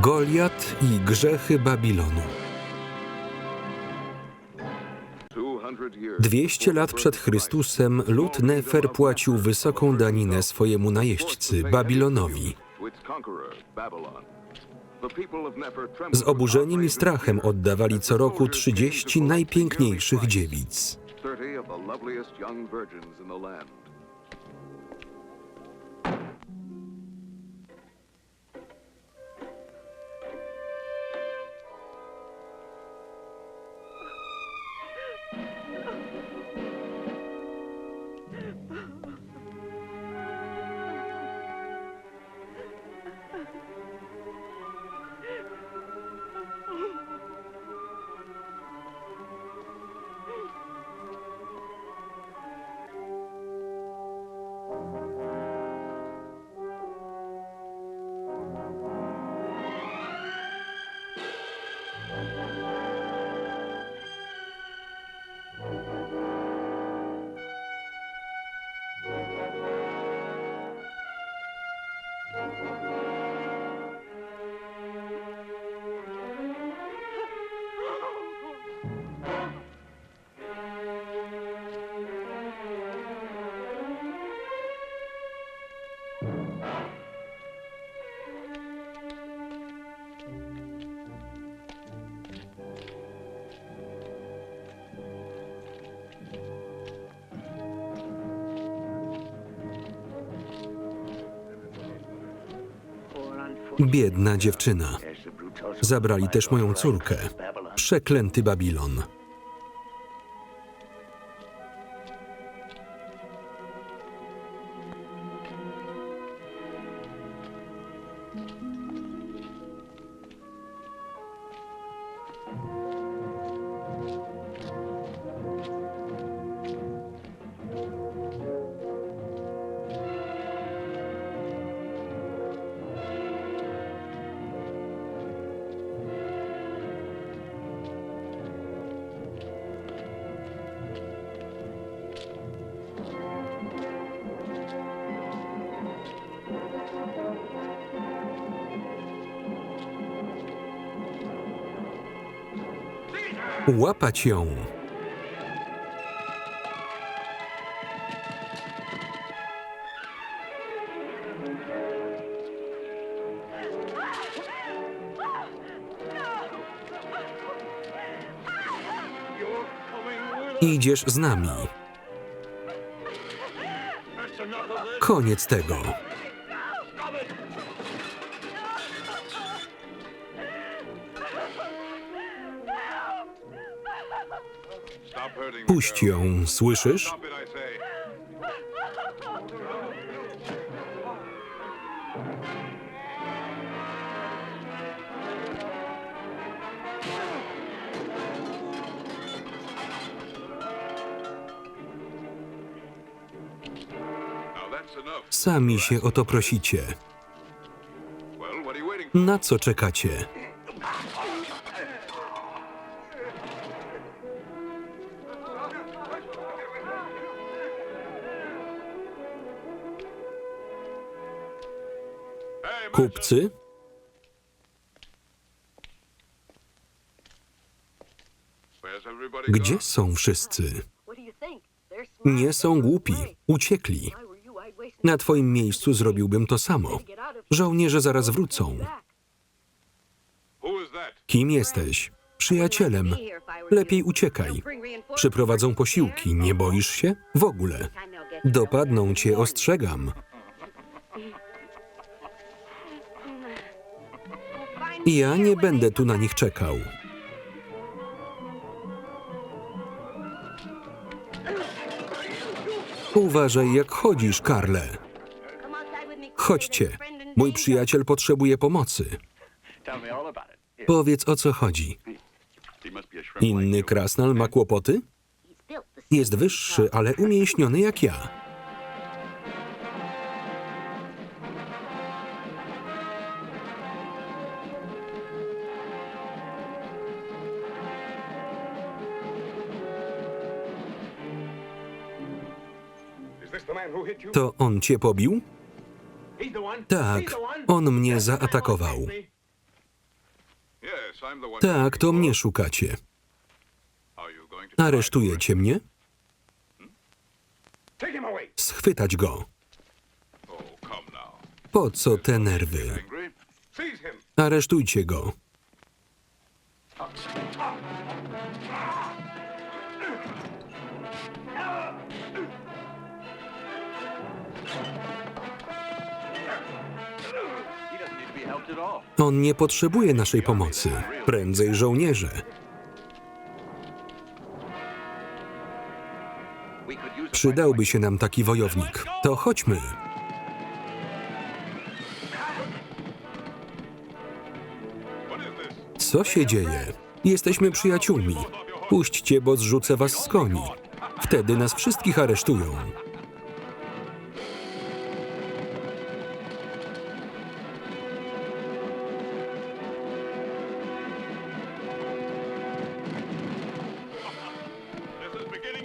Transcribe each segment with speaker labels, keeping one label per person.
Speaker 1: Goliat i grzechy Babilonu. 200 lat przed Chrystusem lud Nefer płacił wysoką daninę swojemu najeźdźcy, Babilonowi. Z oburzeniem i strachem oddawali co roku 30 najpiękniejszych dziewic. Biedna dziewczyna. Zabrali też moją córkę. Przeklęty Babilon. Łapać ją. Idziesz z nami. Koniec tego. Puść ją, słyszysz? Sami się o to prosicie. Na co czekacie? Kupcy? Gdzie są wszyscy? Nie są głupi, uciekli. Na twoim miejscu zrobiłbym to samo. Żołnierze zaraz wrócą. Kim jesteś? Przyjacielem. Lepiej uciekaj. Przyprowadzą posiłki, nie boisz się? W ogóle. Dopadną cię, ostrzegam. Ja nie będę tu na nich czekał. Uważaj, jak chodzisz, Karle. Chodźcie. Mój przyjaciel potrzebuje pomocy. Powiedz, o co chodzi. Inny krasnal ma kłopoty? Jest wyższy, ale umięśniony jak ja. To on cię pobił? Tak, on mnie zaatakował. Tak, to mnie szukacie. Aresztujecie mnie? Schwytać go. Po co te nerwy? Aresztujcie go. On nie potrzebuje naszej pomocy. Prędzej żołnierze. Przydałby się nam taki wojownik. To chodźmy. Co się dzieje? Jesteśmy przyjaciółmi. Puśćcie, bo zrzucę was z koni. Wtedy nas wszystkich aresztują.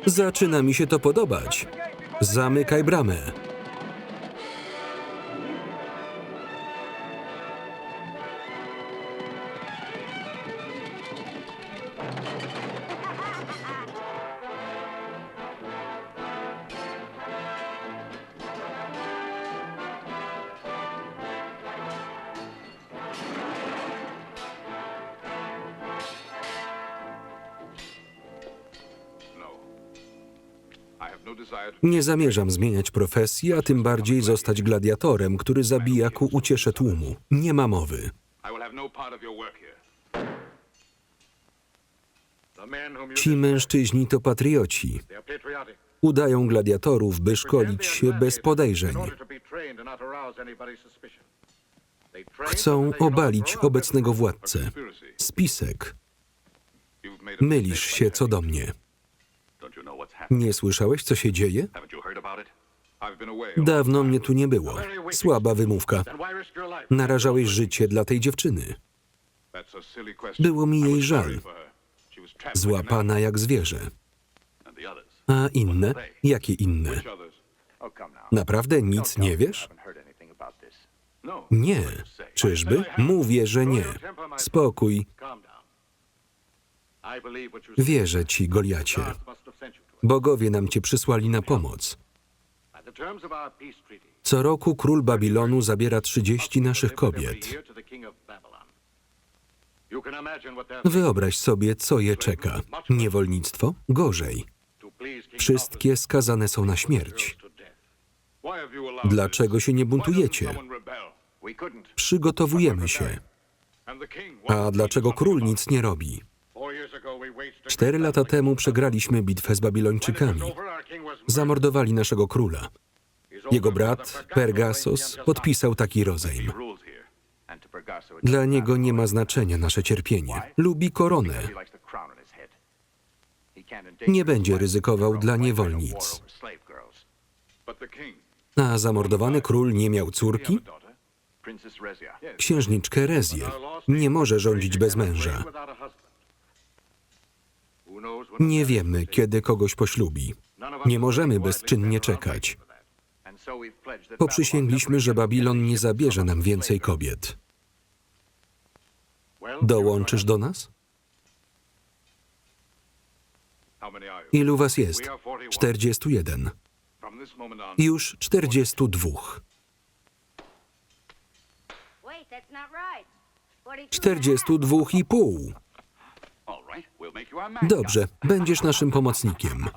Speaker 1: Zaczyna mi się to podobać. Zamykaj bramę. Nie zamierzam zmieniać profesji, a tym bardziej zostać gladiatorem, który zabija ku uciesze tłumu. Nie ma mowy. Ci mężczyźni to patrioci. Udają gladiatorów, by szkolić się bez podejrzeń. Chcą obalić obecnego władcę. Spisek. Mylisz się co do mnie. Nie słyszałeś, co się dzieje? Dawno mnie tu nie było. Słaba wymówka. Narażałeś życie dla tej dziewczyny. Było mi jej żal. Złapana jak zwierzę. A inne? Jakie inne? Naprawdę nic nie wiesz? Nie. Czyżby? Mówię, że nie. Spokój. Wierzę ci, Goliacie. Bogowie nam cię przysłali na pomoc. Co roku król Babilonu zabiera 30 naszych kobiet. Wyobraź sobie, co je czeka. Niewolnictwo? Gorzej. Wszystkie skazane są na śmierć. Dlaczego się nie buntujecie? Przygotowujemy się. A dlaczego król nic nie robi? 4 lata temu przegraliśmy bitwę z Babilończykami. Zamordowali naszego króla. Jego brat, Pergasos, podpisał taki rozejm. Dla niego nie ma znaczenia nasze cierpienie. Lubi koronę. Nie będzie ryzykował dla niewolnic. A zamordowany król nie miał córki? Księżniczkę Rezję. Nie może rządzić bez męża. Nie wiemy, kiedy kogoś poślubi. Nie możemy bezczynnie czekać. Poprzysięgliśmy, że Babilon nie zabierze nam więcej kobiet. Dołączysz do nas? Ilu was jest? 41. Już 42. 42,5. Dobrze, będziesz naszym pomocnikiem.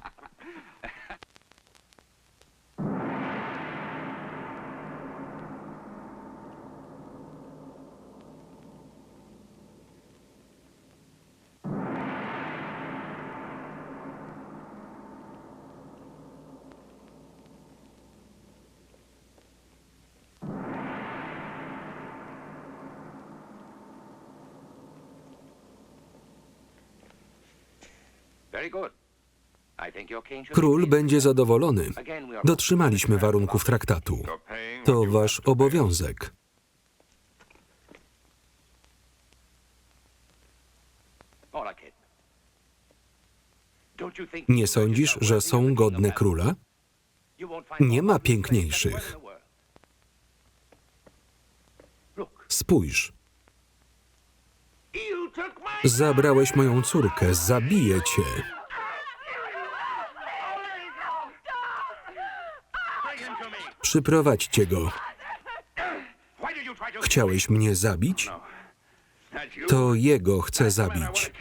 Speaker 1: Król będzie zadowolony. Dotrzymaliśmy warunków traktatu. To wasz obowiązek. Nie sądzisz, że są godne króla? Nie ma piękniejszych. Spójrz. Zabrałeś moją córkę, zabiję cię. Przyprowadźcie go. Chciałeś mnie zabić? To jego chcę zabić.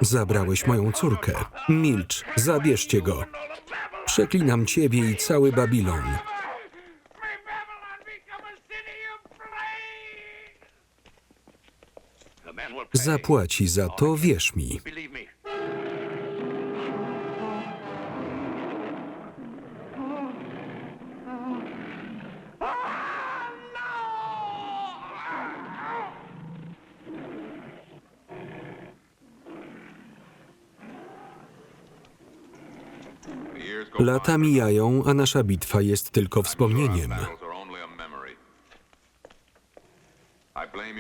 Speaker 1: Zabrałeś moją córkę. Milcz, zabierzcie go. Przeklinam ciebie i cały Babilon. Zapłaci za to, wierz mi. Lata mijają, a nasza bitwa jest tylko wspomnieniem.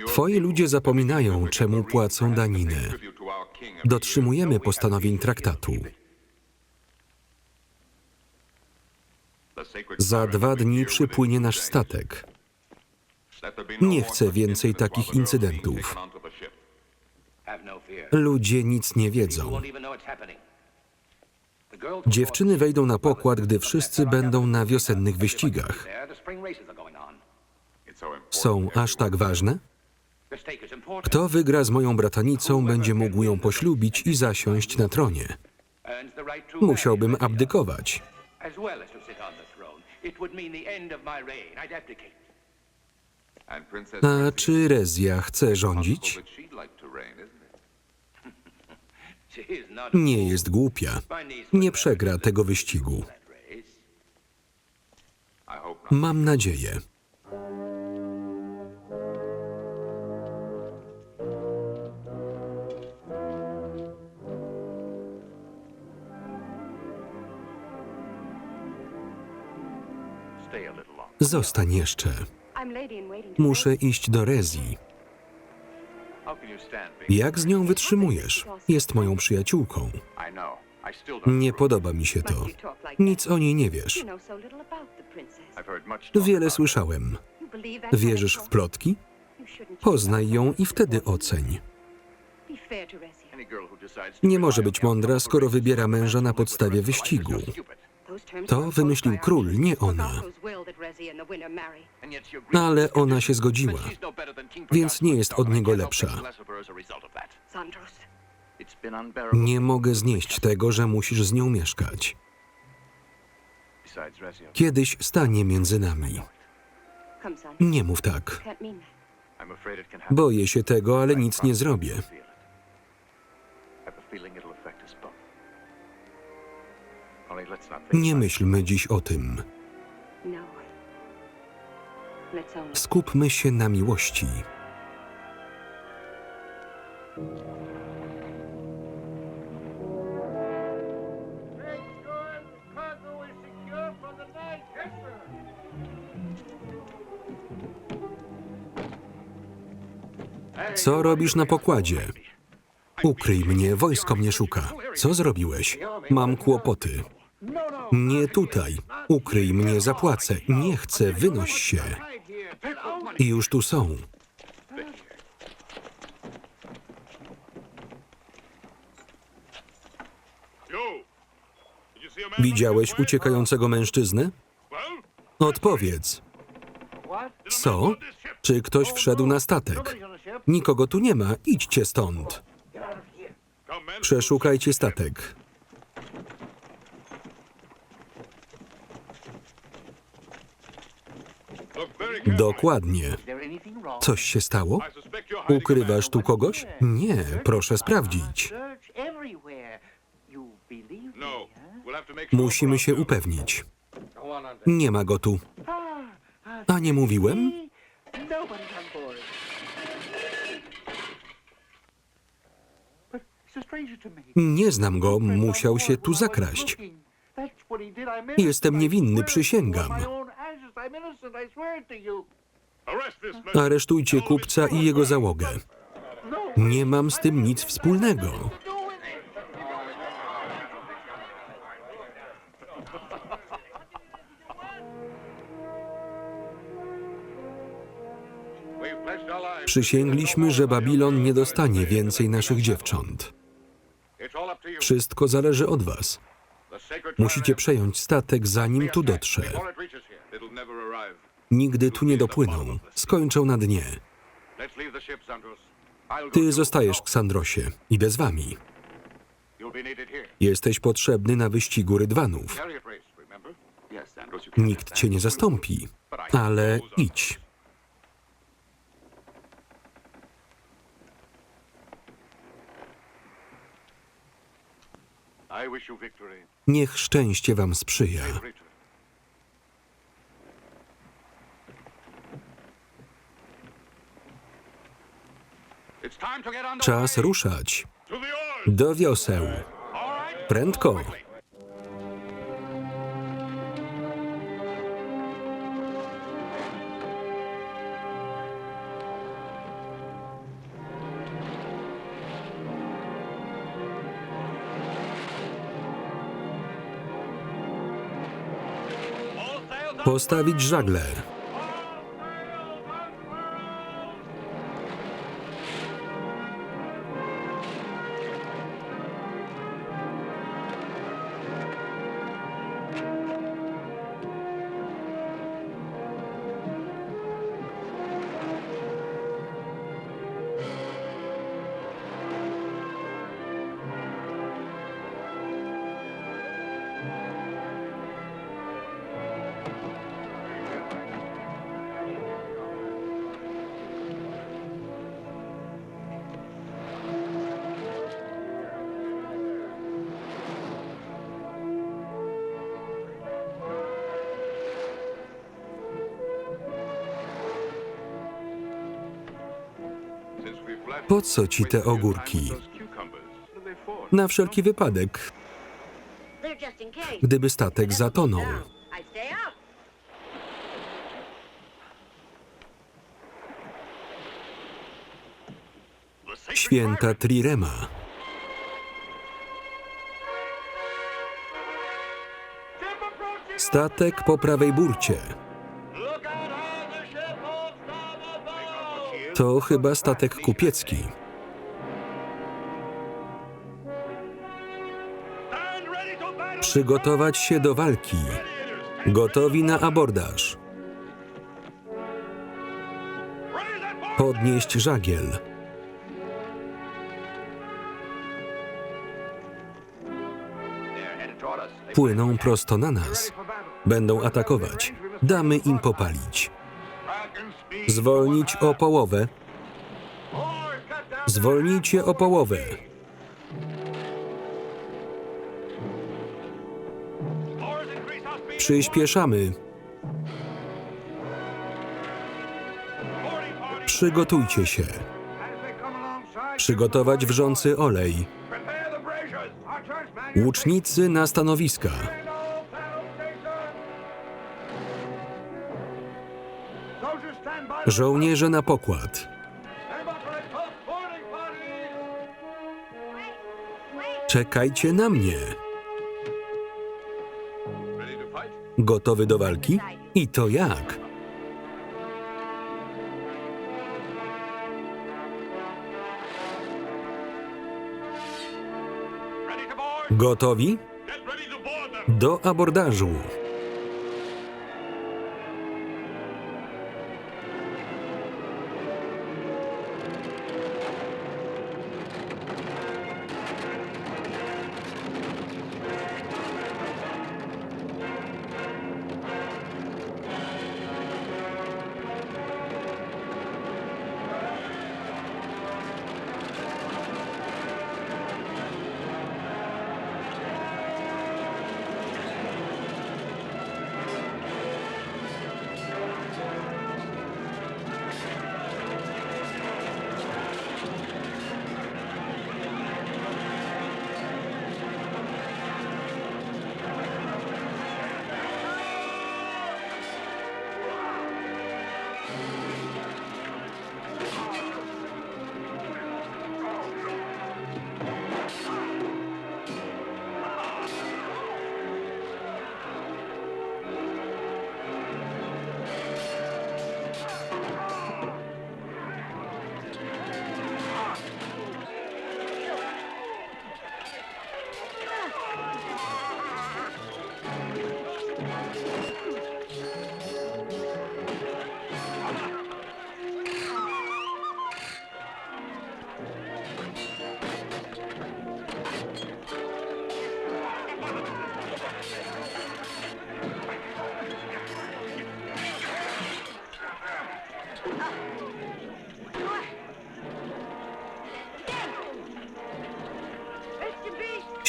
Speaker 1: Twoi ludzie zapominają, czemu płacą daninę. Dotrzymujemy postanowień traktatu. Za 2 dni przypłynie nasz statek. Nie chcę więcej takich incydentów. Ludzie nic nie wiedzą. Dziewczyny wejdą na pokład, gdy wszyscy będą na wiosennych wyścigach. Są aż tak ważne? Kto wygra z moją bratanicą, będzie mógł ją poślubić i zasiąść na tronie. Musiałbym abdykować. A czy Rezja chce rządzić? Nie jest głupia. Nie przegra tego wyścigu. Mam nadzieję. Zostań jeszcze. Muszę iść do Rezji. Jak z nią wytrzymujesz? Jest moją przyjaciółką. Nie podoba mi się to. Nic o niej nie wiesz. Wiele słyszałem. Wierzysz w plotki? Poznaj ją i wtedy oceń. Nie może być mądra, skoro wybiera męża na podstawie wyścigu. To wymyślił król, nie ona. Ale ona się zgodziła, więc nie jest od niego lepsza. Nie mogę znieść tego, że musisz z nią mieszkać. Kiedyś stanie między nami. Nie mów tak. Boję się tego, ale nic nie zrobię. Nie myślmy dziś o tym. Skupmy się na miłości. Co robisz na pokładzie? Ukryj mnie, wojsko mnie szuka. Co zrobiłeś? Mam kłopoty. Nie tutaj. Ukryj mnie, zapłacę. Nie chcę, wynoś się. I już tu są. Widziałeś uciekającego mężczyznę? Odpowiedz. Co? Czy ktoś wszedł na statek? Nikogo tu nie ma, idźcie stąd. Przeszukajcie statek. Dokładnie. Coś się stało? Ukrywasz tu kogoś? Nie, proszę sprawdzić. Musimy się upewnić. Nie ma go tu. A nie mówiłem? Nie znam go, musiał się tu zakraść. Jestem niewinny, przysięgam. Aresztujcie kupca i jego załogę. Nie mam z tym nic wspólnego. Przysięgliśmy, że Babilon nie dostanie więcej naszych dziewcząt. Wszystko zależy od was. Musicie przejąć statek, zanim tu dotrze. Nigdy tu nie dopłyną. Skończą na dnie. Ty zostajesz, Ksandrosie. Idę z wami. Jesteś potrzebny na wyścigu rydwanów. Nikt cię nie zastąpi, ale idź. Niech szczęście wam sprzyja. Czas ruszać. Do wioseł. Prędko. Postawić żagle. Po co ci te ogórki? Na wszelki wypadek, gdyby statek zatonął. Święta Trirema. Statek po prawej burcie. To chyba statek kupiecki. Przygotować się do walki. Gotowi na abordaż. Podnieść żagiel. Płyną prosto na nas. Będą atakować. Damy im popalić. Zwolnić o połowę. Zwolnijcie o połowę. Przyspieszamy. Przygotujcie się. Przygotować wrzący olej. Łucznicy na stanowiska. Żołnierze na pokład. Czekajcie na mnie. Gotowy do walki? I to jak? Gotowi? Do abordażu.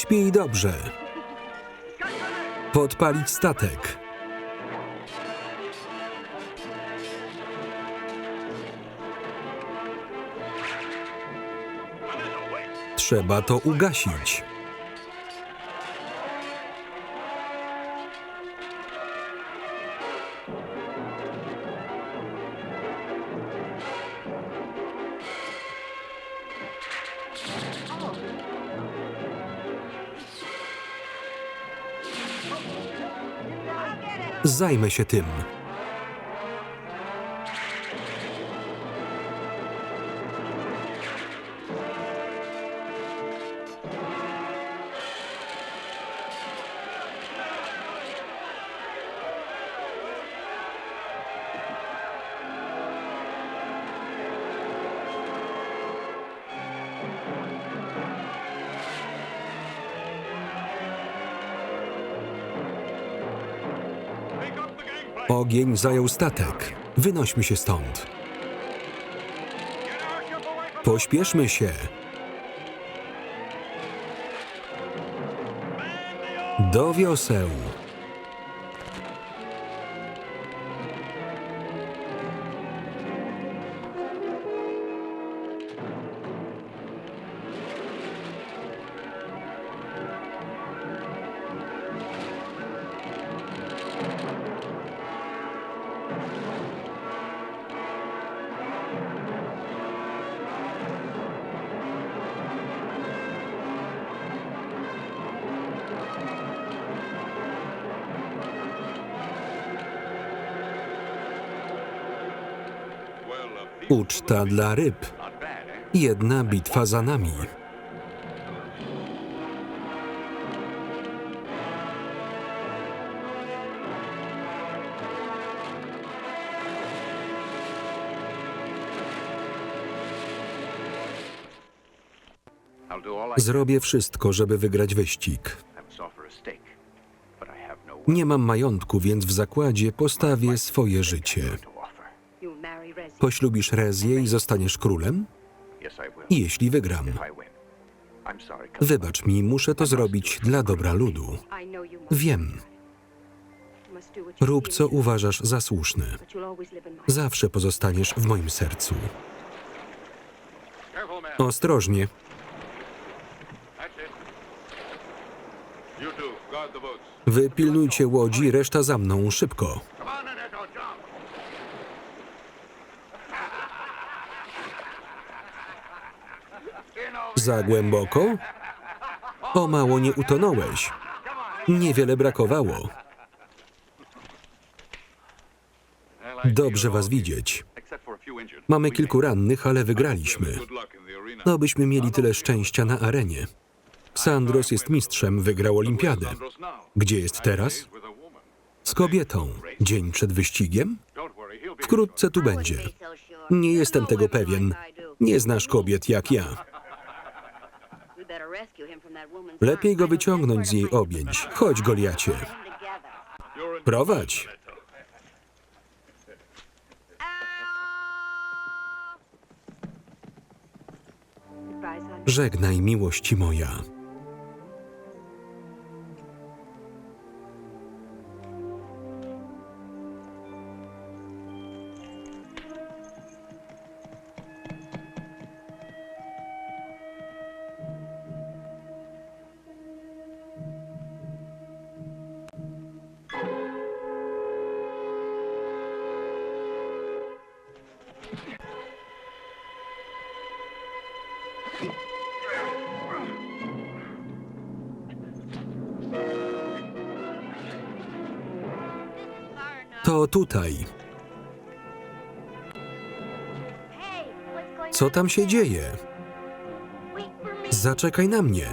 Speaker 1: Śpij dobrze. Podpalić statek. Trzeba to ugasić. Zajmę się tym. Ogień zajął statek. Wynośmy się stąd. Pośpieszmy się. Do wioseł. Uczta dla ryb. Jedna bitwa za nami. Zrobię wszystko, żeby wygrać wyścig. Nie mam majątku, więc w zakładzie postawię swoje życie. Poślubisz Rezję i zostaniesz królem? Jeśli wygram. Wybacz mi, muszę to zrobić dla dobra ludu. Wiem. Rób, co uważasz za słuszne. Zawsze pozostaniesz w moim sercu. Ostrożnie. Wy pilnujcie łodzi, reszta za mną, szybko. Za głęboko? O mało nie utonąłeś. Niewiele brakowało. Dobrze was widzieć. Mamy kilku rannych, ale wygraliśmy. Obyśmy mieli tyle szczęścia na arenie. Sandros jest mistrzem, wygrał olimpiadę. Gdzie jest teraz? Z kobietą. Dzień przed wyścigiem? Wkrótce tu będzie. Nie jestem tego pewien. Nie znasz kobiet jak ja. Lepiej go wyciągnąć z jej objęć. Chodź, Goliacie. Prowadź. Żegnaj, miłości moja. To tutaj. Co tam się dzieje? Zaczekaj na mnie.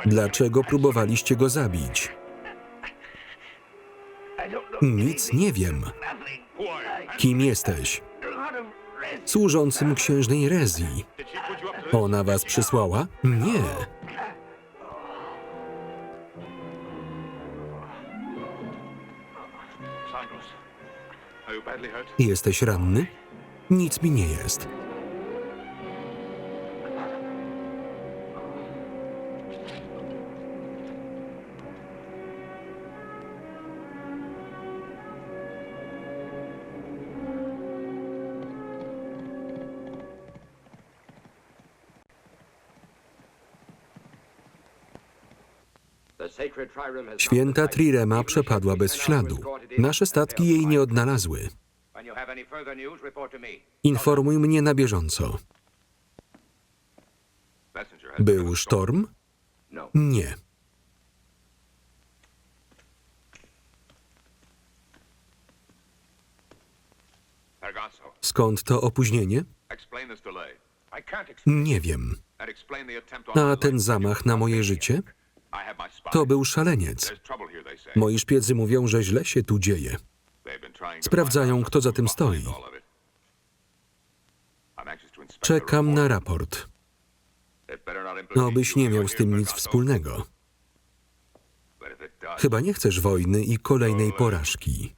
Speaker 1: Dlaczego próbowaliście go zabić? Nic nie wiem. Kim jesteś? Służącym księżnej Rezji. Ona was przysłała? Nie. Jesteś ranny? Nic mi nie jest. Święta Trirema przepadła bez śladu. Nasze statki jej nie odnalazły. Informuj mnie na bieżąco. Był sztorm? Nie. Skąd to opóźnienie? Nie wiem. A ten zamach na moje życie? To był szaleniec. Moi szpiedzy mówią, że źle się tu dzieje. Sprawdzają, kto za tym stoi. Czekam na raport. Obyś nie miał z tym nic wspólnego. Chyba nie chcesz wojny i kolejnej porażki.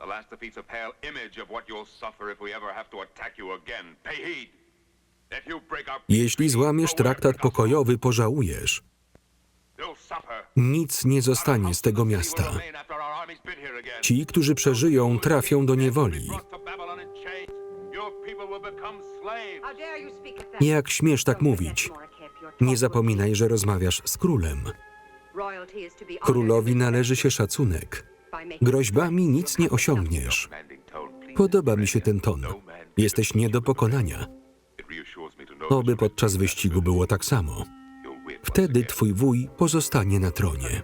Speaker 1: Jeśli złamiesz traktat pokojowy, pożałujesz. Nic nie zostanie z tego miasta. Ci, którzy przeżyją, trafią do niewoli. Jak śmiesz tak mówić? Nie zapominaj, że rozmawiasz z królem. Królowi należy się szacunek. Groźbami nic nie osiągniesz. Podoba mi się ten ton. Jesteś nie do pokonania. Oby podczas wyścigu było tak samo. Wtedy twój wuj pozostanie na tronie.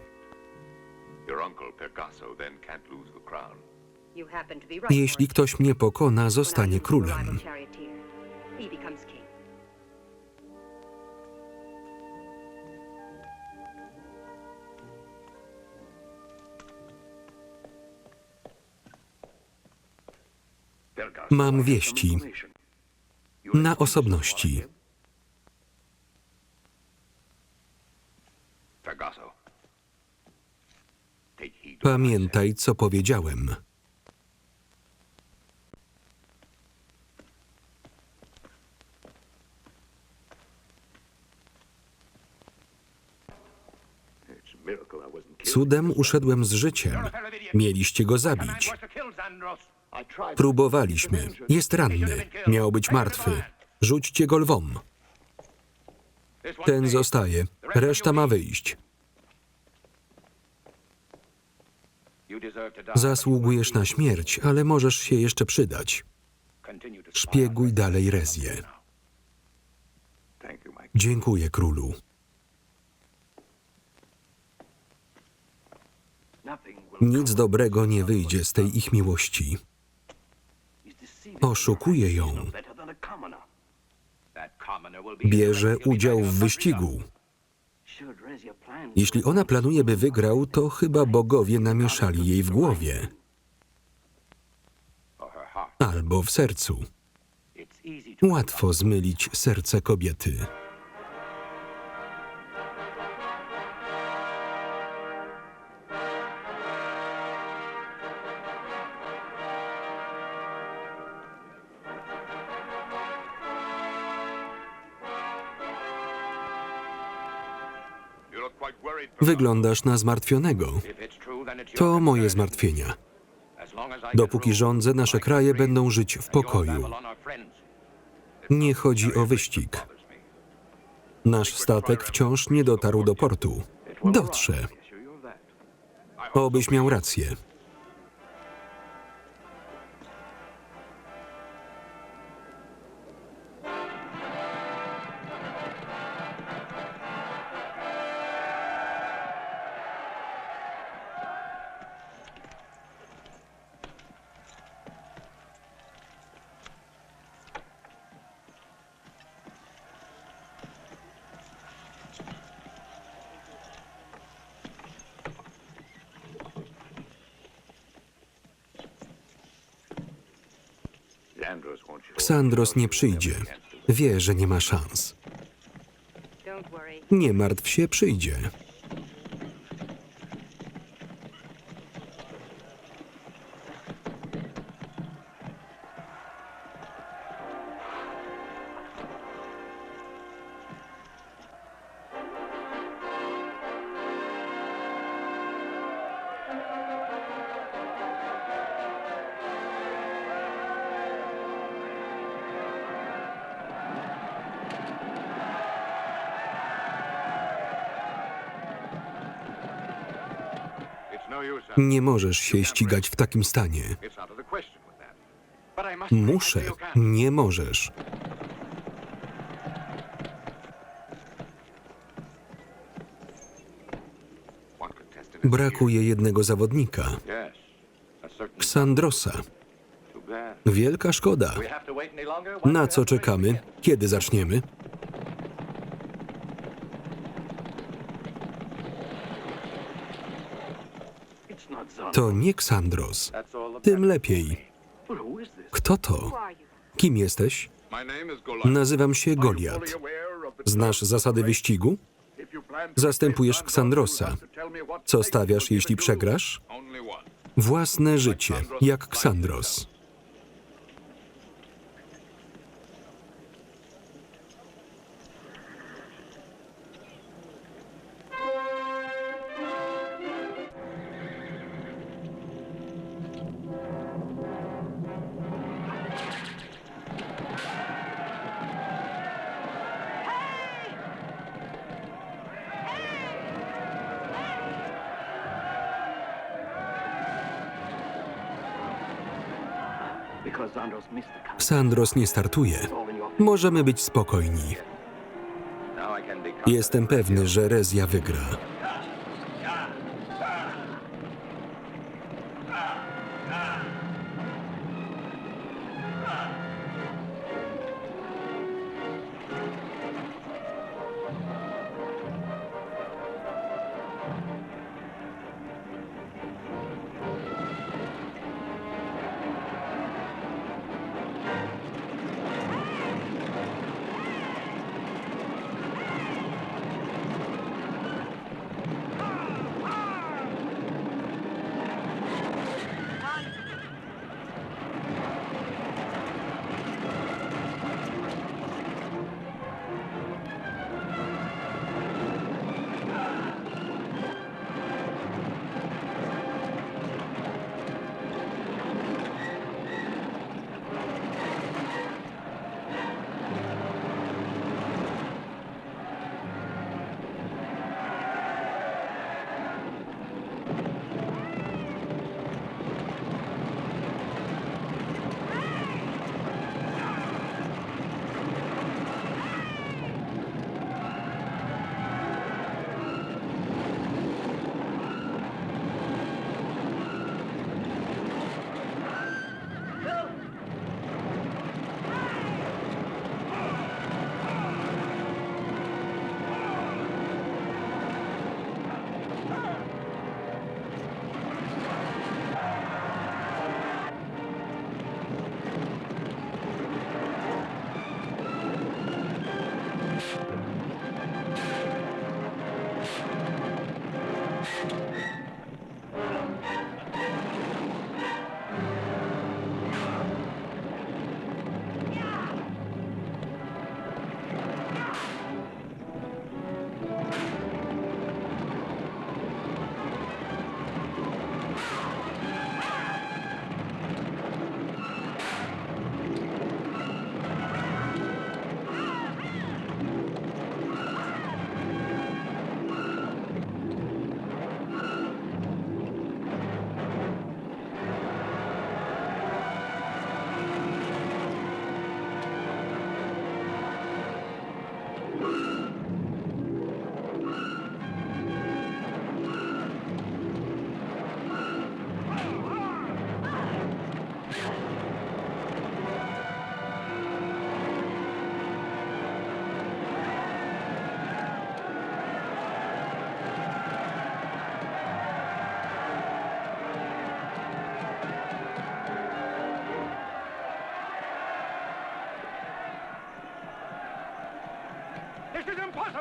Speaker 1: Jeśli ktoś mnie pokona, zostanie królem. Mam wieści. Na osobności. Pamiętaj, co powiedziałem. Cudem uszedłem z życiem. Mieliście go zabić. Próbowaliśmy. Jest ranny. Miał być martwy. Rzućcie go lwom. Ten zostaje. Reszta ma wyjść. Zasługujesz na śmierć, ale możesz się jeszcze przydać. Szpieguj dalej Rezję. Dziękuję, królu. Nic dobrego nie wyjdzie z tej ich miłości. Oszukuje ją. Bierze udział w wyścigu. Jeśli ona planuje, by wygrał, to chyba bogowie namieszali jej w głowie. Albo w sercu. Łatwo zmylić serce kobiety. Wyglądasz na zmartwionego. To moje zmartwienia. Dopóki rządzę, nasze kraje będą żyć w pokoju. Nie chodzi o wyścig. Nasz statek wciąż nie dotarł do portu. Dotrze. Obyś miał rację. Ksandros nie przyjdzie. Wie, że nie ma szans. Nie martw się, przyjdzie. Nie możesz się ścigać w takim stanie. Muszę. Nie możesz. Brakuje jednego zawodnika. Ksandrosa. Wielka szkoda. Na co czekamy? Kiedy zaczniemy? To nie Ksandros. Tym lepiej. Kto to? Kim jesteś? Nazywam się Goliat. Znasz zasady wyścigu? Zastępujesz Ksandrosa. Co stawiasz, jeśli przegrasz? Własne życie, jak Ksandros. Ksandros nie startuje. Możemy być spokojni. Jestem pewny, że Rezja wygra.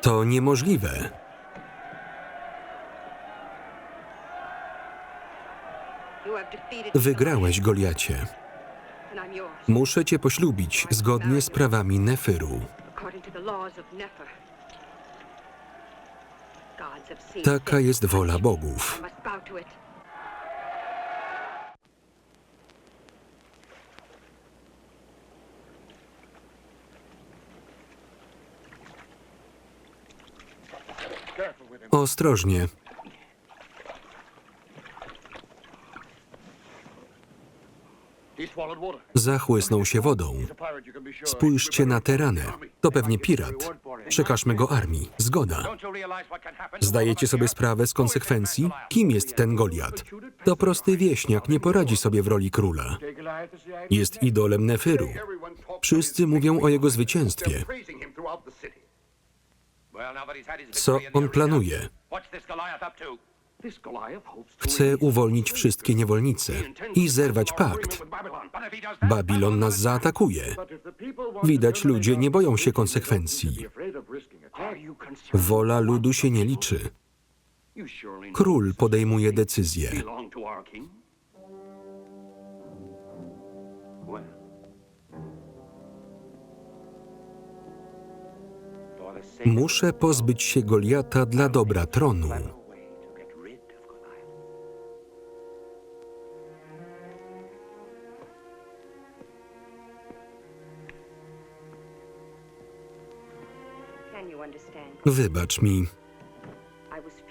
Speaker 1: To niemożliwe. Wygrałeś, Goliacie. Muszę cię poślubić zgodnie z prawami Nefiru. Taka jest wola bogów. Ostrożnie. Zachłysnął się wodą. Spójrzcie na tę ranę. To pewnie pirat. Przekażmy go armii. Zgoda. Zdajecie sobie sprawę z konsekwencji? Kim jest ten Goliat? To prosty wieśniak, nie poradzi sobie w roli króla. Jest idolem Nefiru. Wszyscy mówią o jego zwycięstwie. Co on planuje? Chce uwolnić wszystkie niewolnice i zerwać pakt. Babilon nas zaatakuje. Widać, ludzie nie boją się konsekwencji. Wola ludu się nie liczy. Król podejmuje decyzję. Muszę pozbyć się Goliata dla dobra tronu. Wybacz mi.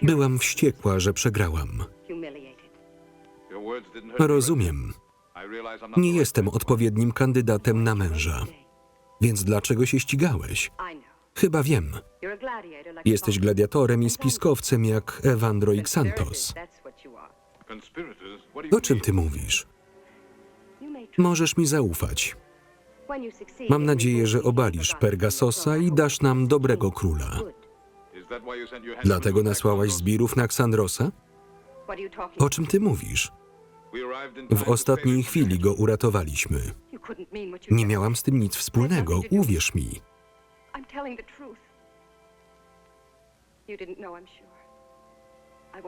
Speaker 1: Byłam wściekła, że przegrałam. Rozumiem. Nie jestem odpowiednim kandydatem na męża. Więc dlaczego się ścigałeś? Chyba wiem. Jesteś gladiatorem i spiskowcem jak Evandro i Xantos. O czym ty mówisz? Możesz mi zaufać. Mam nadzieję, że obalisz Pergasosa i dasz nam dobrego króla. Dlatego nasłałaś zbirów na Ksandrosa? O czym ty mówisz? W ostatniej chwili go uratowaliśmy. Nie miałam z tym nic wspólnego, uwierz mi.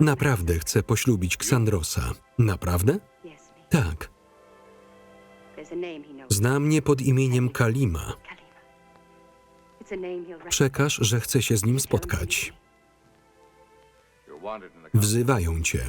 Speaker 1: Naprawdę chcę poślubić Ksandrosa. Naprawdę? Tak. Zna mnie pod imieniem Kalima. Przekaż, że chcę się z nim spotkać. Wzywają cię.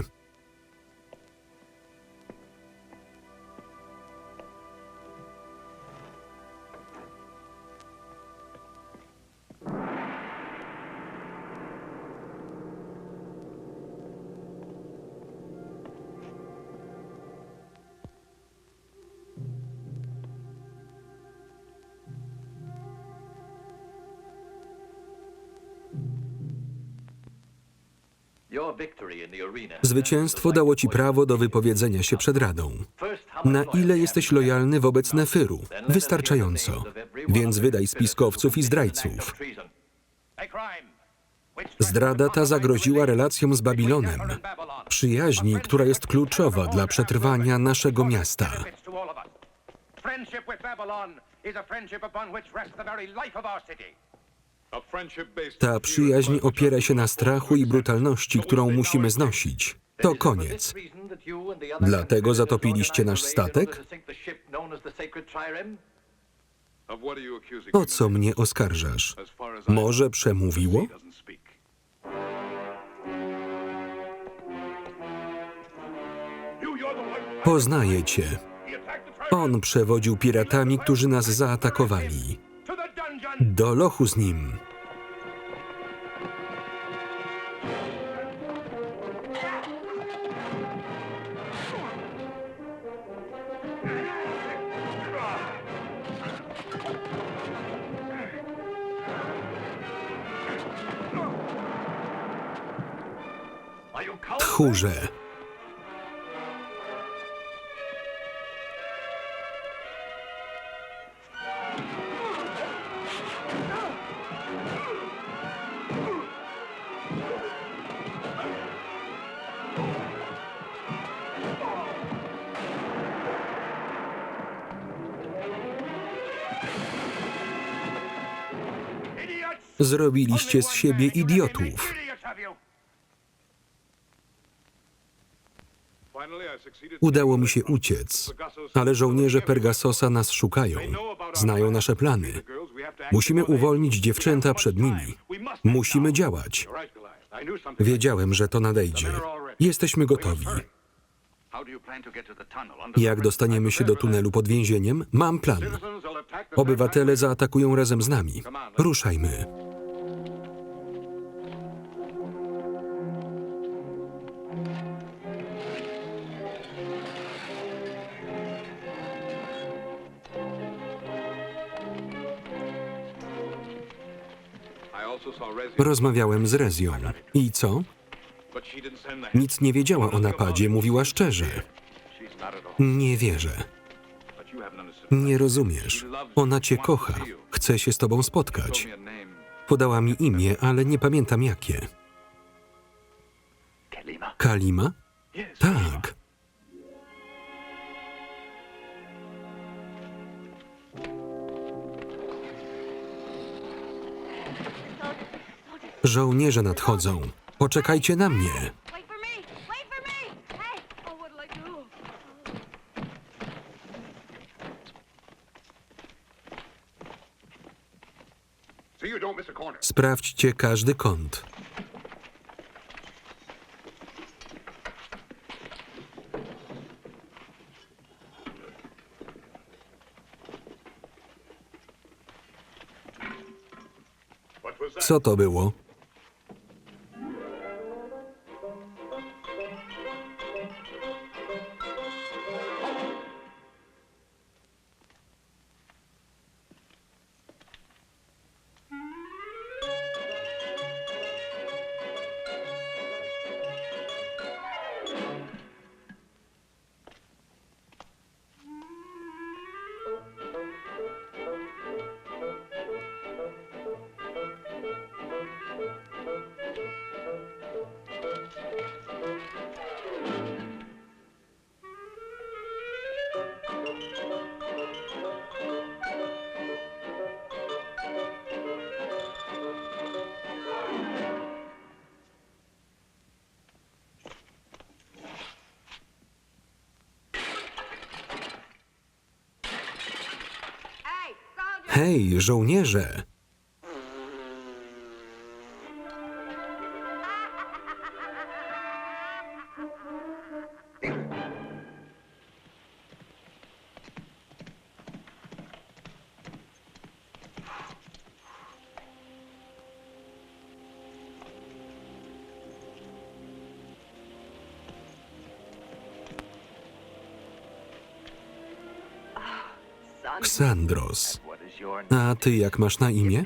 Speaker 1: Zwycięstwo dało ci prawo do wypowiedzenia się przed Radą. Na ile jesteś lojalny wobec Nefiru? Wystarczająco. Więc wydaj spiskowców i zdrajców. Zdrada ta zagroziła relacjom z Babilonem. Przyjaźni, która jest kluczowa dla przetrwania naszego miasta. Ta przyjaźń opiera się na strachu i brutalności, którą musimy znosić. To koniec. Dlatego zatopiliście nasz statek? O co mnie oskarżasz? Morze przemówiło? Poznaję cię. On przewodził piratami, którzy nas zaatakowali. Do lochu z nim. Tchórze. Zrobiliście z siebie idiotów. Udało mi się uciec, ale żołnierze Pergasosa nas szukają. Znają nasze plany. Musimy uwolnić dziewczęta przed nimi. Musimy działać. Wiedziałem, że to nadejdzie. Jesteśmy gotowi. Jak dostaniemy się do tunelu pod więzieniem? Mam plan. Obywatele zaatakują razem z nami. Ruszajmy. Rozmawiałem z Rezją. I co? Nic nie wiedziała o napadzie, mówiła szczerze. Nie wierzę. Nie rozumiesz. Ona cię kocha. Chce się z tobą spotkać. Podała mi imię, ale nie pamiętam jakie. Kalima? Tak. Żołnierze nadchodzą. Poczekajcie na mnie. Sprawdźcie każdy kąt. Co to było? Hej, żołnierze! Ksandros. A ty jak masz na imię?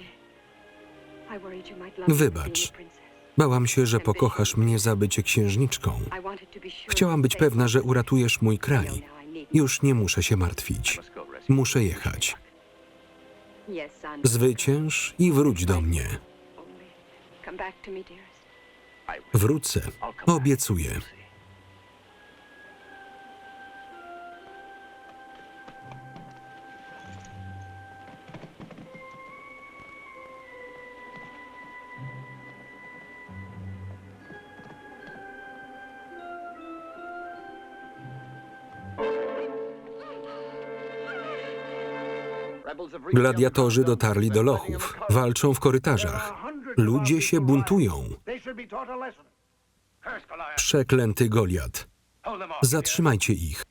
Speaker 1: Wybacz. Bałam się, że pokochasz mnie za bycie księżniczką. Chciałam być pewna, że uratujesz mój kraj. Już nie muszę się martwić. Muszę jechać. Zwycięż i wróć do mnie. Wrócę. Obiecuję. Gladiatorzy dotarli do lochów. Walczą w korytarzach. Ludzie się buntują. Przeklęty Goliat. Zatrzymajcie ich.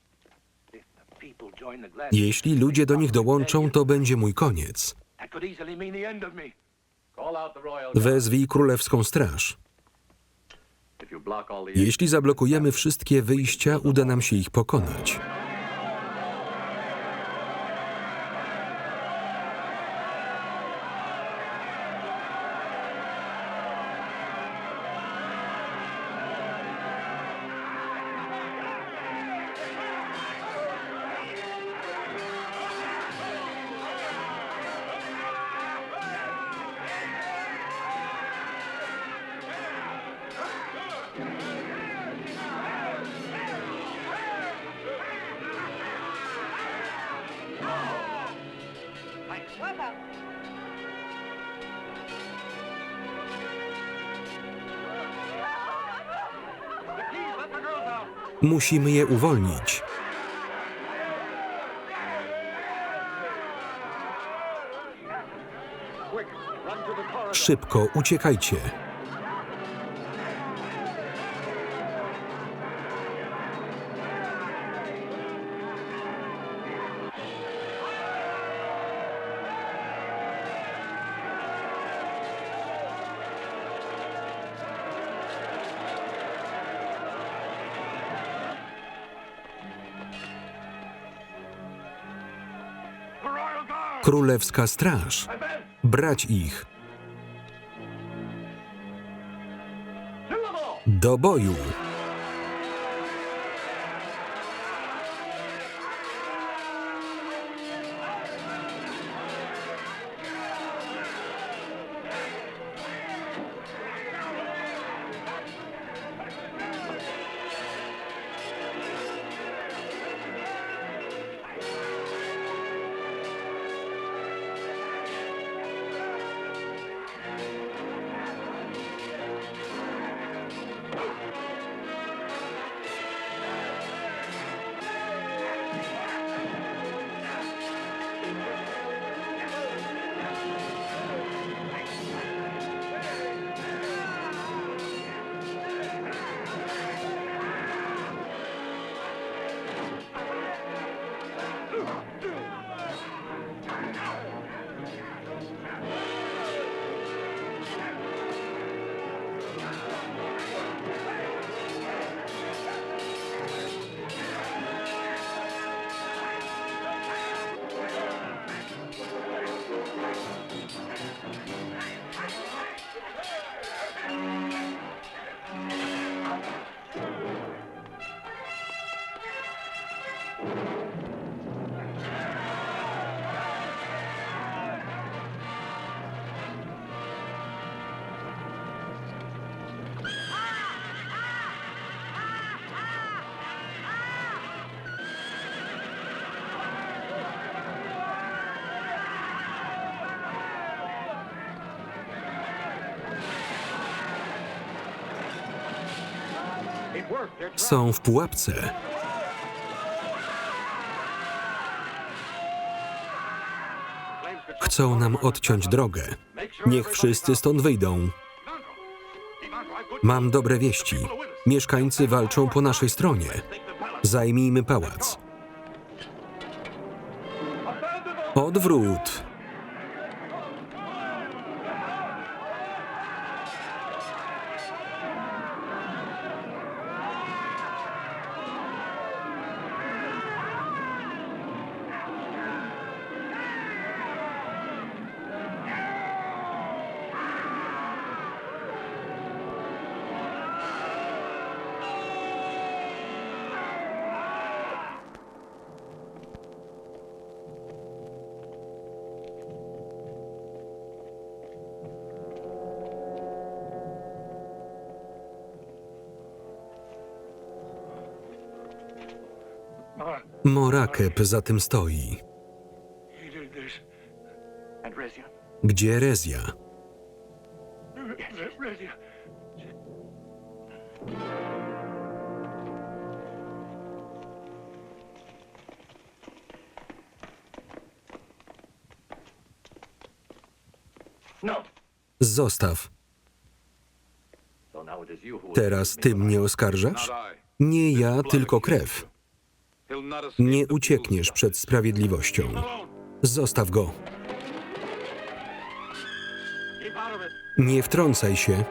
Speaker 1: Jeśli ludzie do nich dołączą, to będzie mój koniec. Wezwij królewską straż. Jeśli zablokujemy wszystkie wyjścia, uda nam się ich pokonać. Musimy je uwolnić. Szybko uciekajcie. Królewska Straż. Brać ich. Do boju. Są w pułapce. Chcą nam odciąć drogę. Niech wszyscy stąd wyjdą. Mam dobre wieści. Mieszkańcy walczą po naszej stronie. Zajmijmy pałac. Odwrót. Morakeb za tym stoi. Gdzie Rezja? Zostaw. Teraz ty mnie oskarżasz? Nie ja, tylko krew. Nie uciekniesz przed sprawiedliwością. Zostaw go. Nie wtrącaj się.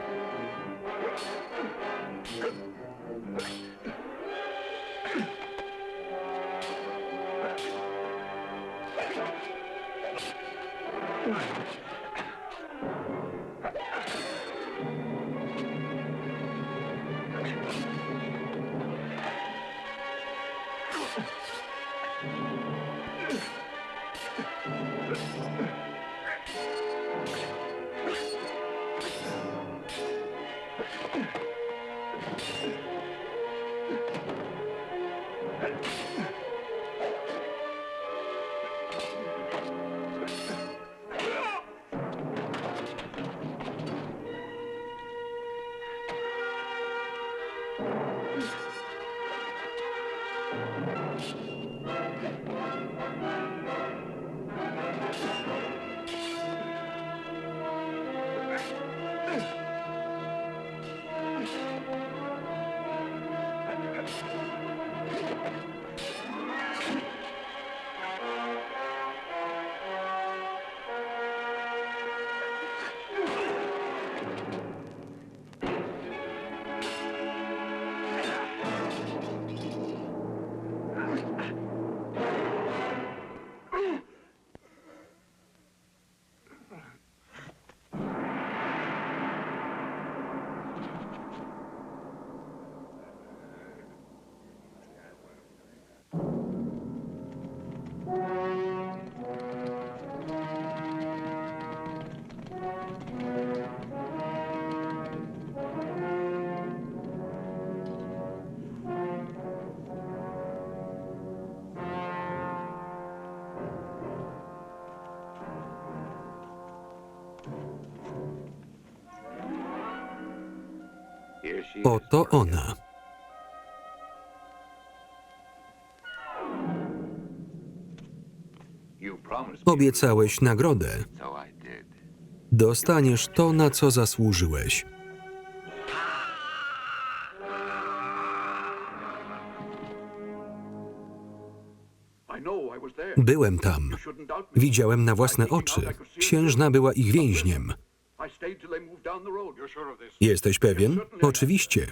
Speaker 1: Oto ona. Obiecałeś nagrodę. Dostaniesz to, na co zasłużyłeś. Byłem tam. Widziałem na własne oczy. Księżna była ich więźniem. Jesteś pewien? Oczywiście.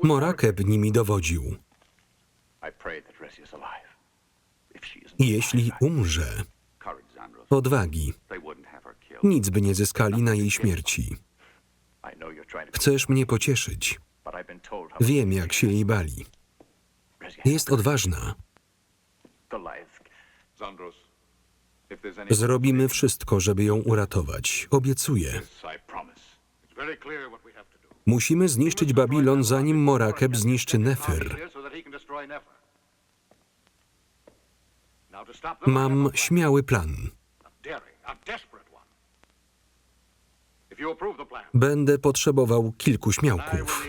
Speaker 1: Morakeb nimi dowodził. Jeśli umrze, odwagi, nic by nie zyskali na jej śmierci. Chcesz mnie pocieszyć. Wiem, jak się jej bali. Jest odważna. Zrobimy wszystko, żeby ją uratować. Obiecuję. Musimy zniszczyć Babilon, zanim Morakeb zniszczy Nefer. Mam śmiały plan. Będę potrzebował kilku śmiałków.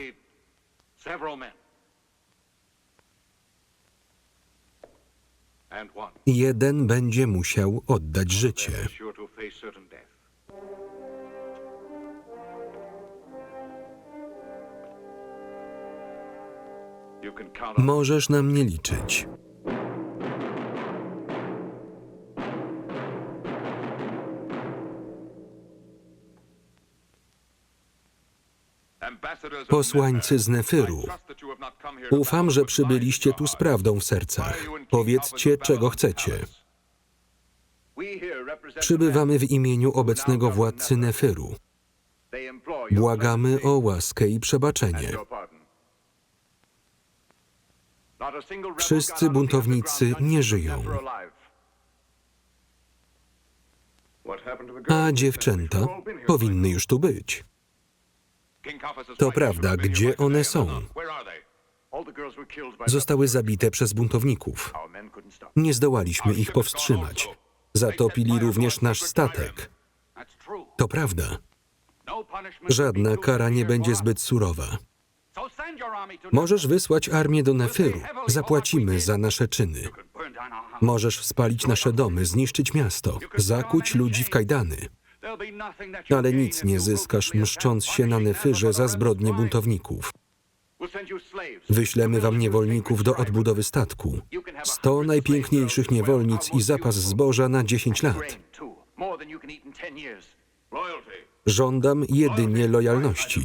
Speaker 1: Jeden będzie musiał oddać życie. Możesz na mnie liczyć. Posłańcy z Neferu, ufam, że przybyliście tu z prawdą w sercach. Powiedzcie, czego chcecie. Przybywamy w imieniu obecnego władcy Neferu. Błagamy o łaskę i przebaczenie. Wszyscy buntownicy nie żyją. A dziewczęta powinny już tu być. To prawda, gdzie one są? Zostały zabite przez buntowników. Nie zdołaliśmy ich powstrzymać. Zatopili również nasz statek. To prawda. Żadna kara nie będzie zbyt surowa. Możesz wysłać armię do Neferu. Zapłacimy za nasze czyny. Możesz spalić nasze domy, zniszczyć miasto, zakuć ludzi w kajdany. Ale nic nie zyskasz, mszcząc się na Neferze za zbrodnie buntowników. Wyślemy wam niewolników do odbudowy statku. 100 najpiękniejszych niewolnic i zapas zboża na 10 lat. Żądam jedynie lojalności.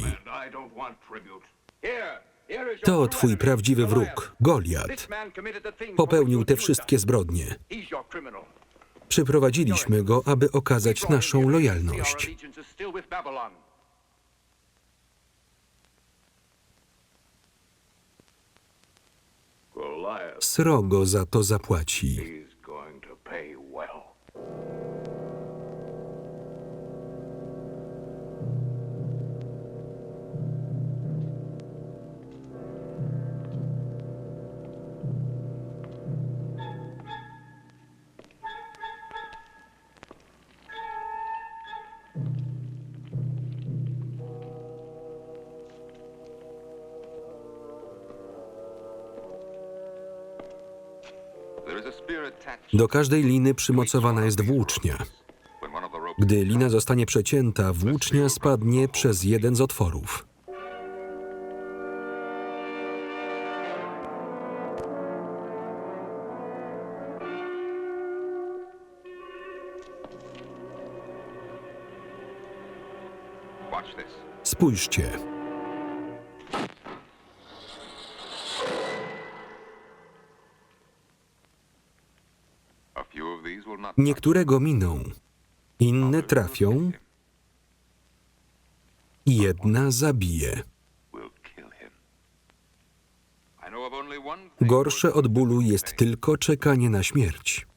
Speaker 1: To twój prawdziwy wróg, Goliat. Popełnił te wszystkie zbrodnie. Przyprowadziliśmy go, aby okazać naszą lojalność. Srogo za to zapłaci. Do każdej liny przymocowana jest włócznia. Gdy lina zostanie przecięta, włócznia spadnie przez jeden z otworów. Spójrzcie. Niektóre go miną, inne trafią, jedna zabije. Gorsze od bólu jest tylko czekanie na śmierć.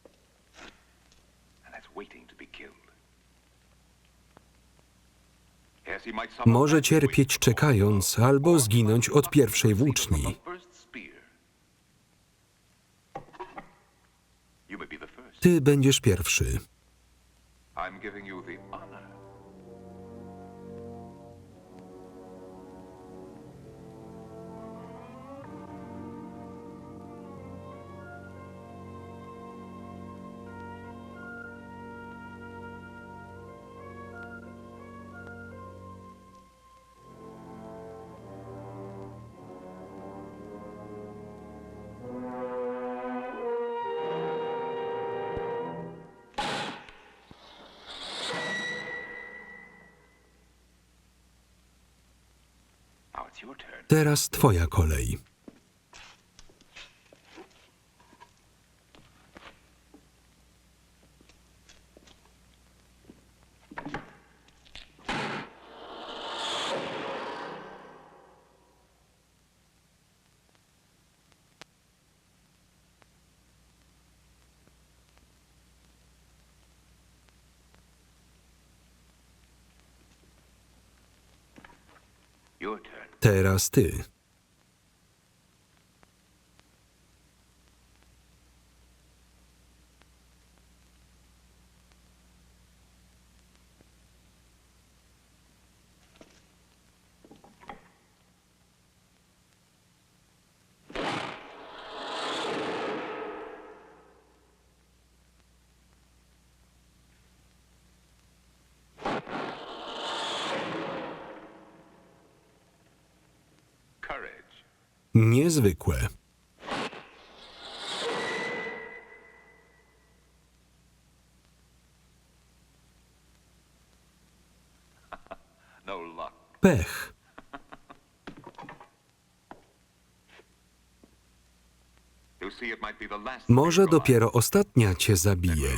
Speaker 1: Może cierpieć czekając albo zginąć od pierwszej włóczni. Ty będziesz pierwszy. Teraz twoja kolej. Teraz ty. Niezwykłe. Pech. Może dopiero ostatnia cię zabije.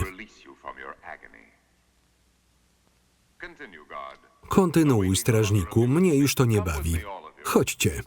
Speaker 1: Kontynuuj, strażniku, mnie już to nie bawi. Chodźcie.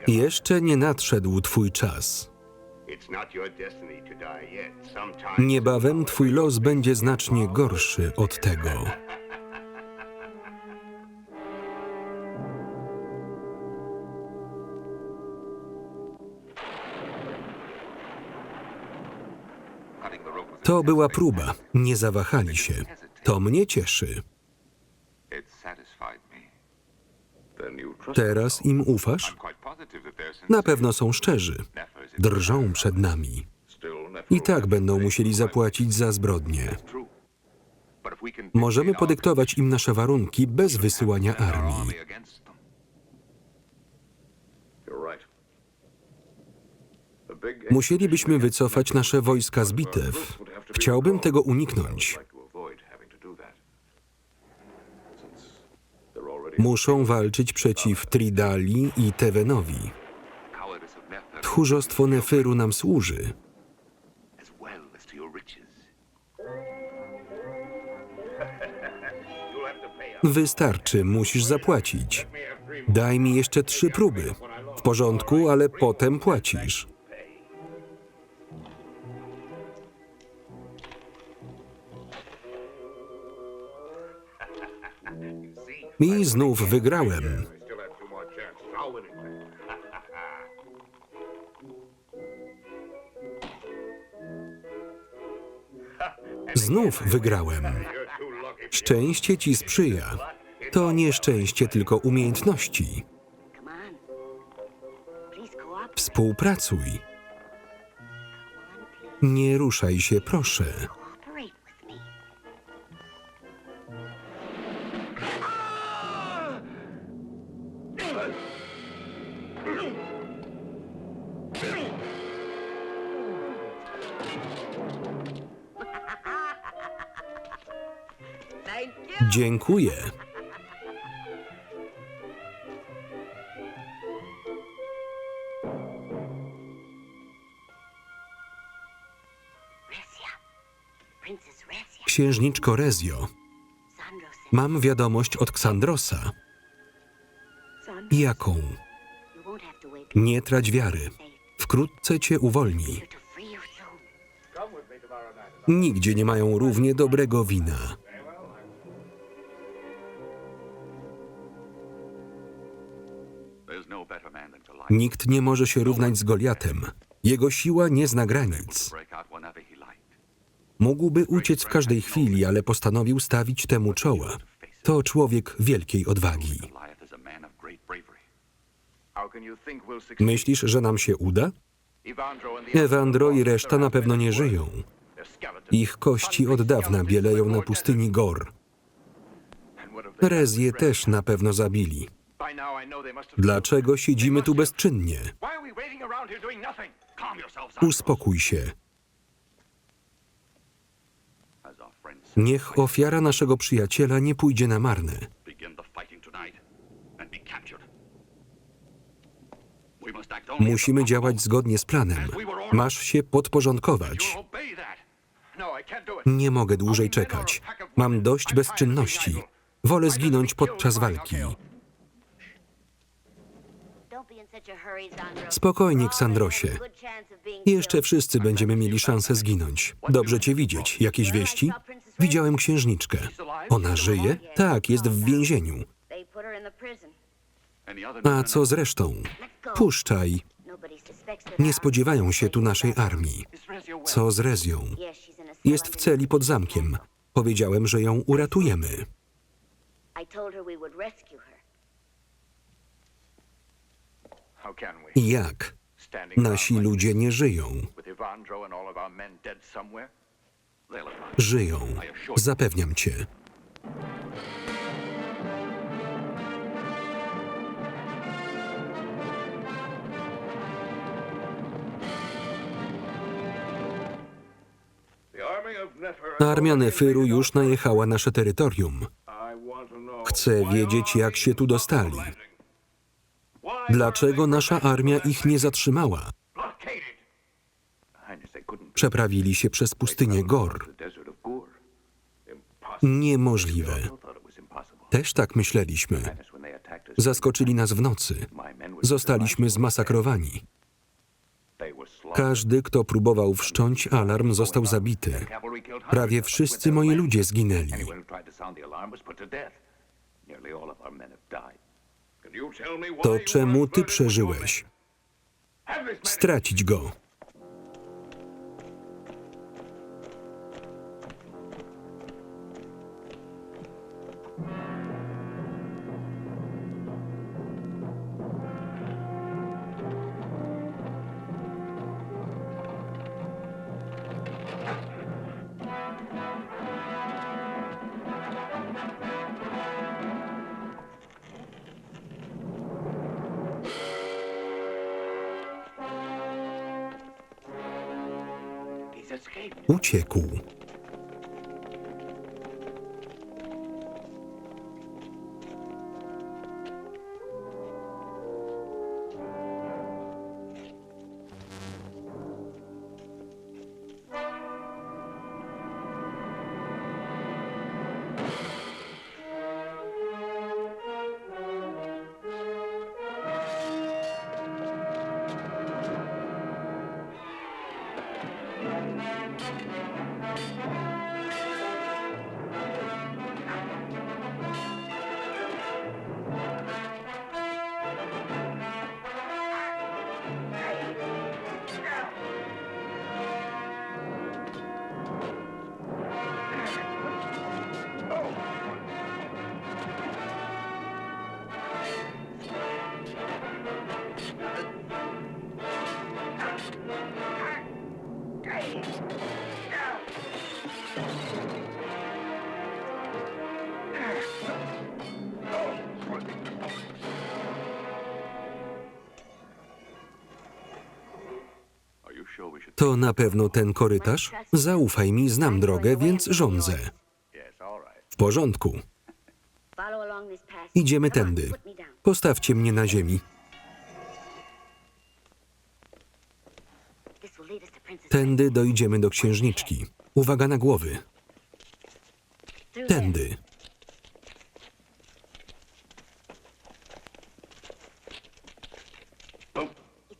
Speaker 1: Jeszcze nie nadszedł twój czas. Niebawem twój los będzie znacznie gorszy od tego. To była próba. Nie zawahali się. To mnie cieszy. Teraz im ufasz? Na pewno są szczerzy. Drżą przed nami. I tak będą musieli zapłacić za zbrodnie. Możemy podyktować im nasze warunki bez wysyłania armii. Musielibyśmy wycofać nasze wojska z bitew. Chciałbym tego uniknąć. Muszą walczyć przeciw Tridali i Tevenowi. Tchórzostwo Neferu nam służy. Wystarczy, musisz zapłacić. Daj mi jeszcze 3 próby. W porządku, ale potem płacisz. I znów wygrałem. Znów wygrałem. Szczęście ci sprzyja. To nie szczęście, tylko umiejętności. Współpracuj. Nie ruszaj się, proszę. Dziękuję. Księżniczko Rezio, mam wiadomość od Ksandrosa. Jaką? Nie trać wiary. Wkrótce cię uwolni. Nigdzie nie mają równie dobrego wina. Nikt nie może się równać z Goliatem. Jego siła nie zna granic. Mógłby uciec w każdej chwili, ale postanowił stawić temu czoła. To człowiek wielkiej odwagi. Myślisz, że nam się uda? Ewandro i reszta na pewno nie żyją. Ich kości od dawna bieleją na pustyni Gor. Rezję też na pewno zabili. Dlaczego siedzimy tu bezczynnie? Uspokój się. Niech ofiara naszego przyjaciela nie pójdzie na marne. Musimy działać zgodnie z planem. Masz się podporządkować. Nie mogę dłużej czekać. Mam dość bezczynności. Wolę zginąć podczas walki. Spokojnie, Ksandrosie. Jeszcze wszyscy będziemy mieli szansę zginąć. Dobrze cię widzieć. Jakieś wieści? Widziałem księżniczkę. Ona żyje? Tak, jest w więzieniu. A co z resztą? Puszczaj. Nie spodziewają się tu naszej armii. Co z Rezją? Jest w celi pod zamkiem. Powiedziałem, że ją uratujemy. Jak? Nasi ludzie nie żyją. Żyją. Zapewniam cię. Armia Nefiru już najechała nasze terytorium. Chcę wiedzieć, jak się tu dostali. Dlaczego nasza armia ich nie zatrzymała? Przeprawili się przez pustynię Gor. Niemożliwe. Też tak myśleliśmy. Zaskoczyli nas w nocy. Zostaliśmy zmasakrowani. Każdy, kto próbował wszcząć alarm, został zabity. Prawie wszyscy moi ludzie zginęli. To czemu ty przeżyłeś? Stracić go. Uciekł. To na pewno ten korytarz? Zaufaj mi, znam drogę, więc rządzę. W porządku. Idziemy tędy. Postawcie mnie na ziemi. Tędy dojdziemy do księżniczki. Uwaga na głowy. Tędy.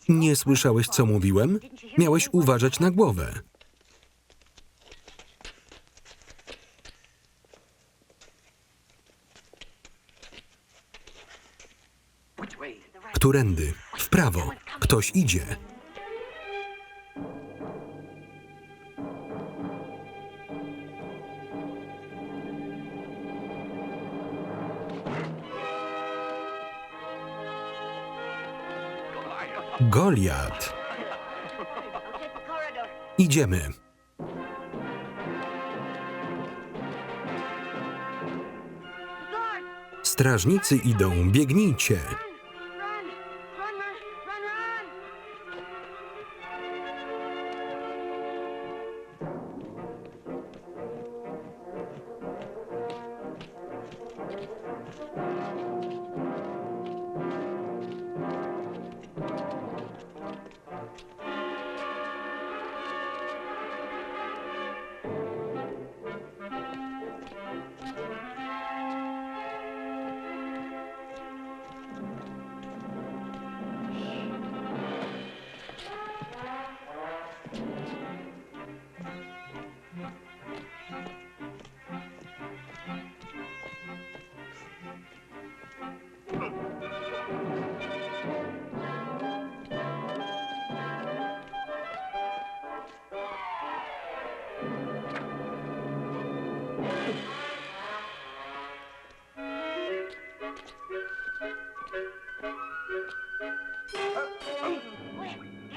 Speaker 1: Nie słyszałeś, co mówiłem? Miałeś uważać na głowę. Którędy? W prawo. Ktoś idzie. Goliat. Idziemy. Strażnicy idą, biegnijcie.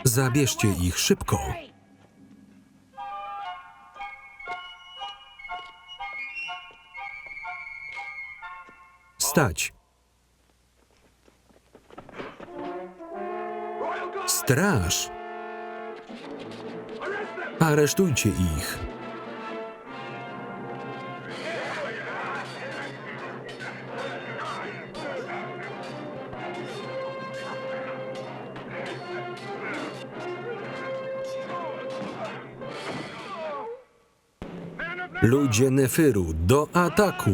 Speaker 1: Zabierzcie ich szybko. Stać. Straż! Aresztujcie ich. Ludzie Nefiru, do ataku!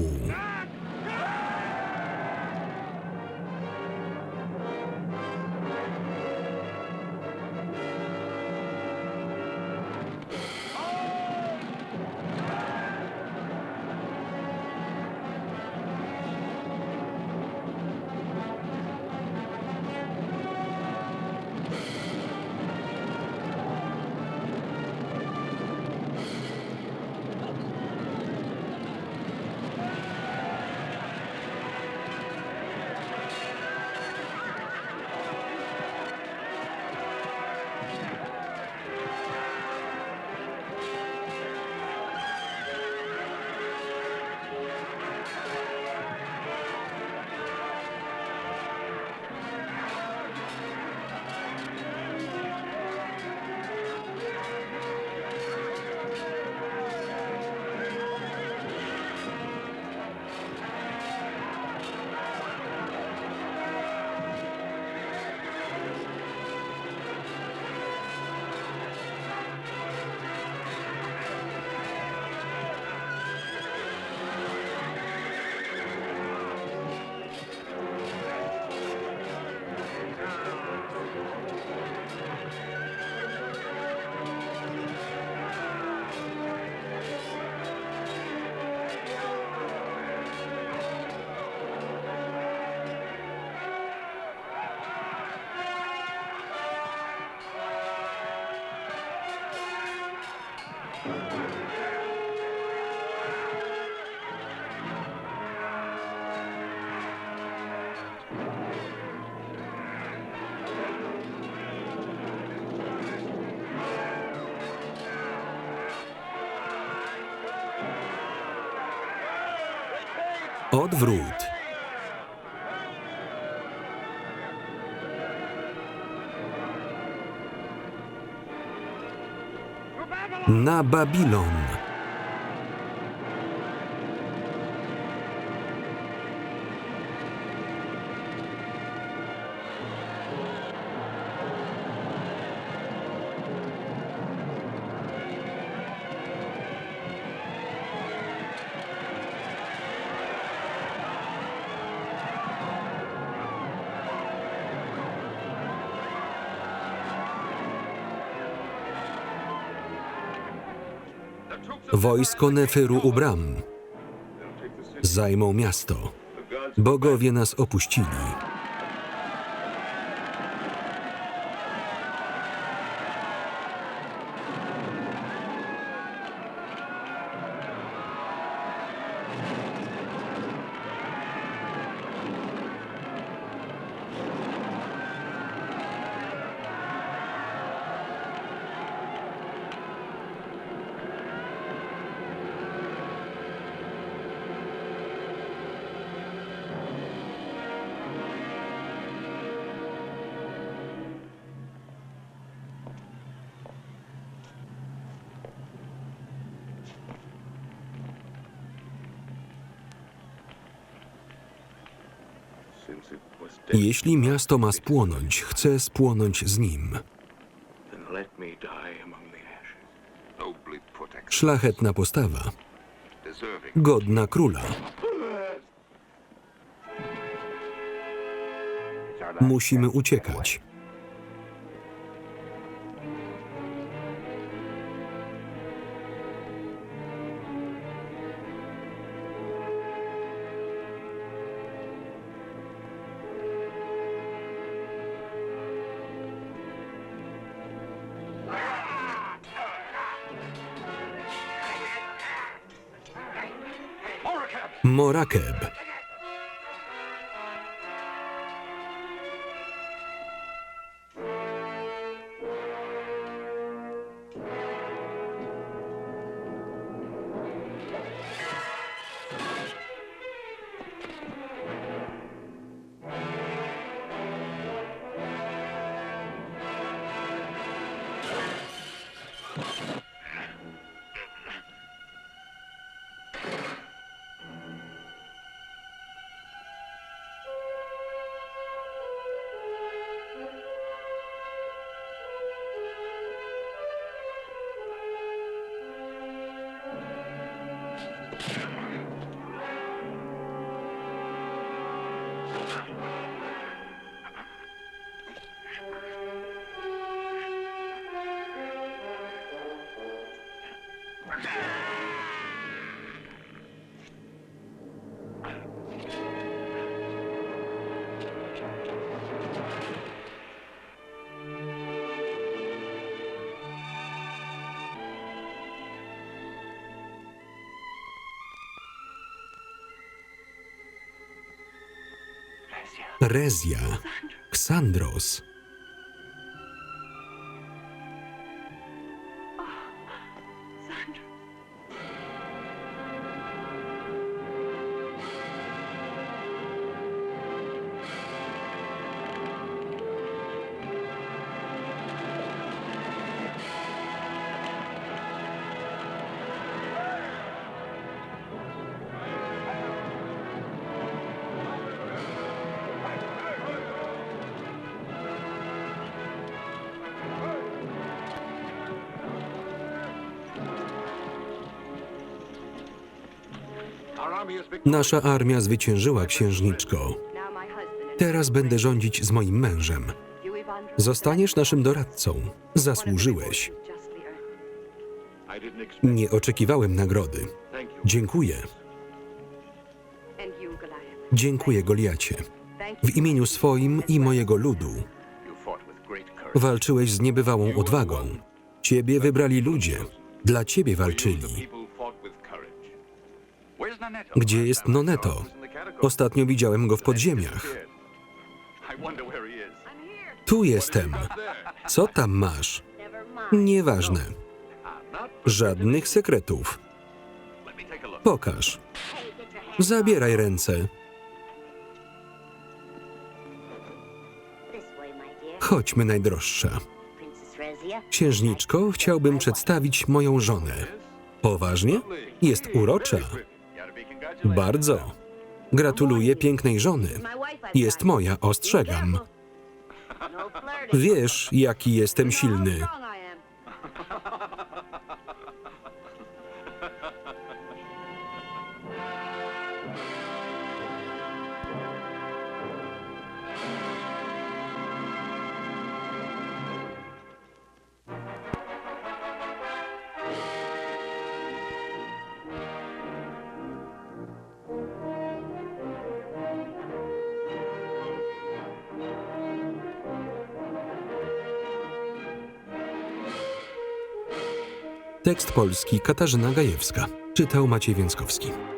Speaker 1: Odwrót. Na Babilon. Wojsko Neferu u bram. Zajmą miasto. Bogowie nas opuścili. Jeśli miasto ma spłonąć, chcę spłonąć z nim. Szlachetna postawa. Godna króla. Musimy uciekać. Morakeb. Rezja. Ksandros. Nasza armia zwyciężyła, księżniczko. Teraz będę rządzić z moim mężem. Zostaniesz naszym doradcą. Zasłużyłeś. Nie oczekiwałem nagrody. Dziękuję. Dziękuję, Goliacie. W imieniu swoim i mojego ludu. Walczyłeś z niebywałą odwagą. Ciebie wybrali ludzie. Dla ciebie walczyli. Gdzie jest Noneto? Ostatnio widziałem go w podziemiach. Tu jestem. Co tam masz? Nieważne. Żadnych sekretów. Pokaż. Zabieraj ręce. Chodźmy, najdroższa. Księżniczko, chciałbym przedstawić moją żonę. Poważnie? Jest urocza. Bardzo. Gratuluję pięknej żony. Jest moja, ostrzegam. Wiesz, jaki jestem silny. Tekst polski Katarzyna Gajewska. Czytał Maciej Więckowski.